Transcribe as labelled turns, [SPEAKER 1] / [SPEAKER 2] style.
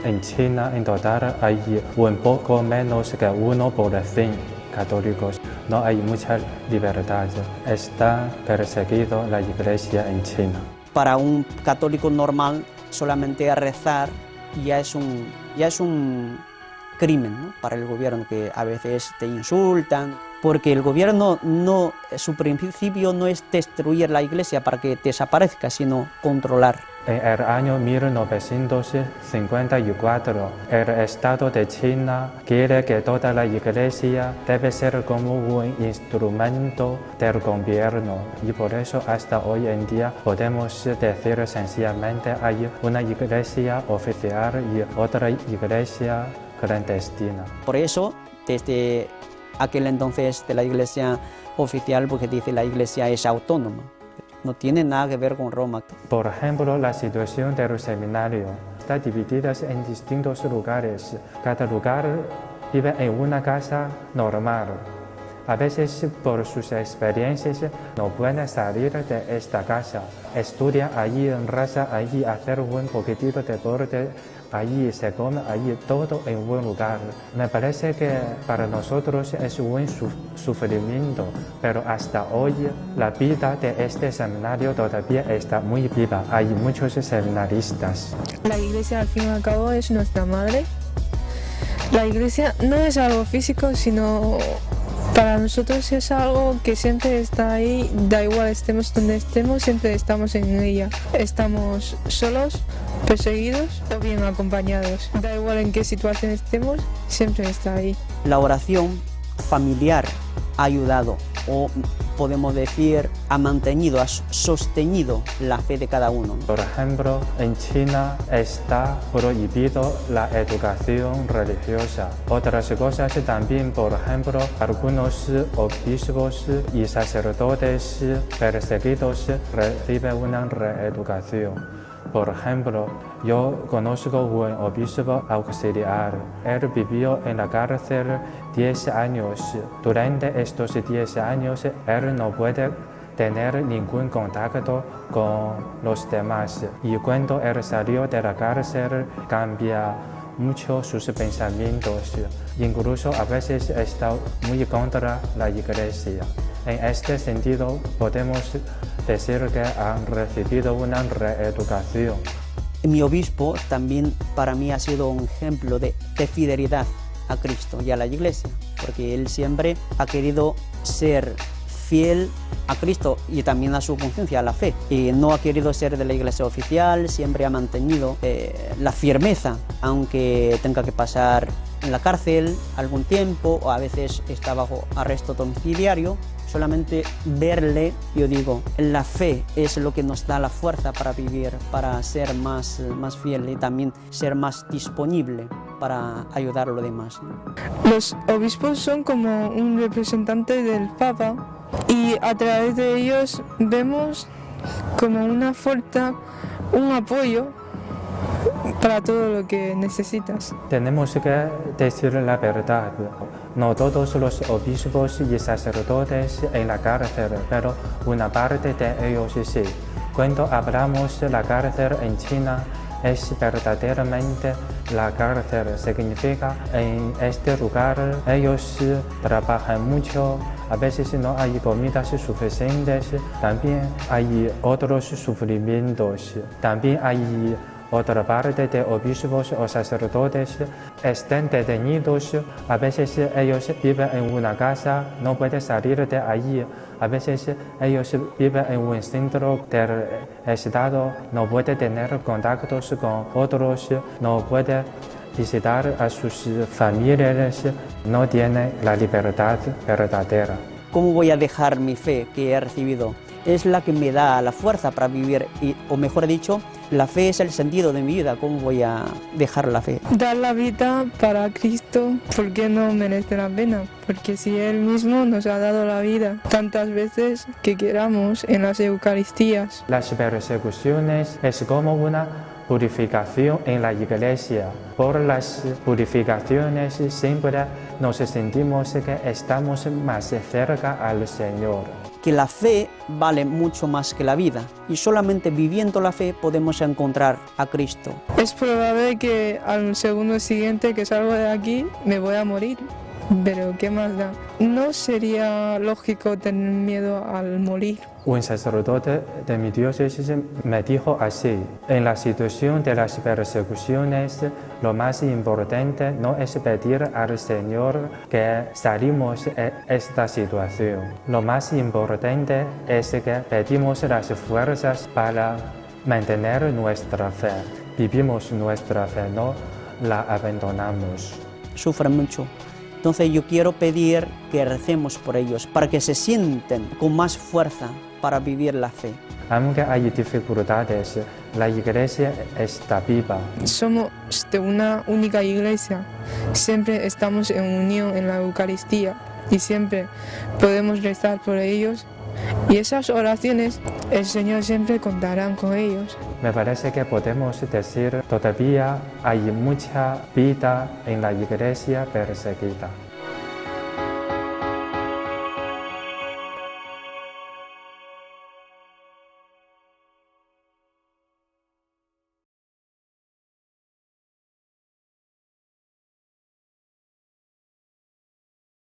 [SPEAKER 1] En China, en total, hay un poco menos que 1% católicos. No hay mucha libertad. Está perseguido la iglesia en China.
[SPEAKER 2] Para un católico normal, solamente rezar ya es un crimen, ¿no? Para el gobierno, que a veces te insultan, porque el gobierno su principio no es destruir la iglesia para que desaparezca, sino controlar.
[SPEAKER 1] En el año 1954, el Estado de China quiere que toda la iglesia debe ser como un instrumento del gobierno, y por eso hasta hoy en día podemos decir sencillamente hay una iglesia oficial y otra iglesia clandestina.
[SPEAKER 2] Por eso, desde aquel entonces de la iglesia oficial, porque dice la iglesia es autónoma. No tiene nada que ver con Roma.
[SPEAKER 1] Por ejemplo, la situación del seminario está dividida en distintos lugares. Cada lugar vive en una casa normal. A veces, por sus experiencias, no pueden salir de esta casa. Estudia allí, reza allí, hacer un poquitito de deporte allí, se come allí, todo en un lugar. Me parece que para nosotros es un sufrimiento, pero hasta hoy la vida de este seminario todavía está muy viva. Hay muchos seminaristas.
[SPEAKER 3] La iglesia, al fin y al cabo, es nuestra madre. La iglesia no es algo físico, sino para nosotros es algo que siempre está ahí, da igual estemos donde estemos, siempre estamos en ella. Estamos solos, perseguidos o bien acompañados. Da igual en qué situación estemos, siempre está ahí.
[SPEAKER 2] La oración familiar ha ayudado, o podemos decir, ha mantenido, ha sostenido la fe de cada uno.
[SPEAKER 1] Por ejemplo, en China está prohibido la educación religiosa. Otras cosas también, por ejemplo, algunos obispos y sacerdotes perseguidos reciben una reeducación. Por ejemplo, yo conozco un obispo auxiliar. Él vivió en la cárcel 10 años. Durante estos 10 años, él no puede tener ningún contacto con los demás. Y cuando él salió de la cárcel, cambia mucho sus pensamientos. Incluso a veces está muy contra la iglesia. En este sentido, podemos decir que han recibido una reeducación.
[SPEAKER 2] Mi obispo también para mí ha sido un ejemplo de fidelidad a Cristo y a la iglesia, porque él siempre ha querido ser fiel a Cristo y también a su conciencia, a la fe. Y no ha querido ser de la iglesia oficial, siempre ha mantenido la firmeza, aunque tenga que pasar en la cárcel algún tiempo o a veces está bajo arresto domiciliario. Solamente verle, yo digo, la fe es lo que nos da la fuerza para vivir, para ser más fiel y también ser más disponible para ayudar a los demás, ¿no?
[SPEAKER 3] Los obispos son como un representante del Papa y a través de ellos vemos como una fuerza, un apoyo para todo lo que necesitas.
[SPEAKER 1] Tenemos que decir la verdad. No todos los obispos y sacerdotes en la cárcel, pero una parte de ellos sí. Cuando hablamos de la cárcel en China, es verdaderamente la cárcel. Significa en este lugar ellos trabajan mucho, a veces no hay comidas suficientes, también hay otros sufrimientos, también hay otra parte de obispos o sacerdotes están detenidos. A veces ellos viven en una casa, no pueden salir de allí. A veces ellos viven en un centro del Estado, no pueden tener contactos con otros, no pueden visitar a sus familiares, no tienen la libertad verdadera.
[SPEAKER 2] ¿Cómo voy a dejar mi fe que he recibido? Es la que me da la fuerza para vivir, o mejor dicho, la fe es el sentido de mi vida. ¿Cómo voy a dejar la fe?
[SPEAKER 3] Dar la vida para Cristo, ¿por qué no merece la pena? Porque si Él mismo nos ha dado la vida tantas veces que queramos en las Eucaristías.
[SPEAKER 1] Las persecuciones es como una purificación en la iglesia. Por las purificaciones siempre nos sentimos que estamos más cerca al Señor.
[SPEAKER 2] Que la fe vale mucho más que la vida y solamente viviendo la fe podemos encontrar a Cristo.
[SPEAKER 3] Es probable que al segundo siguiente que salgo de aquí me voy a morir, pero ¿qué más da? No sería lógico tener miedo al morir.
[SPEAKER 1] Un sacerdote de mi diócesis me dijo así: en la situación de las persecuciones, lo más importante no es pedir al Señor que salimos de esta situación. Lo más importante es que pedimos las fuerzas para mantener nuestra fe. Vivimos nuestra fe, no la abandonamos.
[SPEAKER 2] Sufren mucho. Entonces yo quiero pedir que recemos por ellos, para que se sienten con más fuerza para vivir la fe.
[SPEAKER 1] Aunque hay dificultades, la iglesia está viva.
[SPEAKER 3] Somos de una única iglesia, siempre estamos en unión en la Eucaristía y siempre podemos rezar por ellos. Y esas oraciones, el Señor siempre contará con ellos.
[SPEAKER 1] Me parece que podemos decir todavía hay mucha vida en la iglesia perseguida.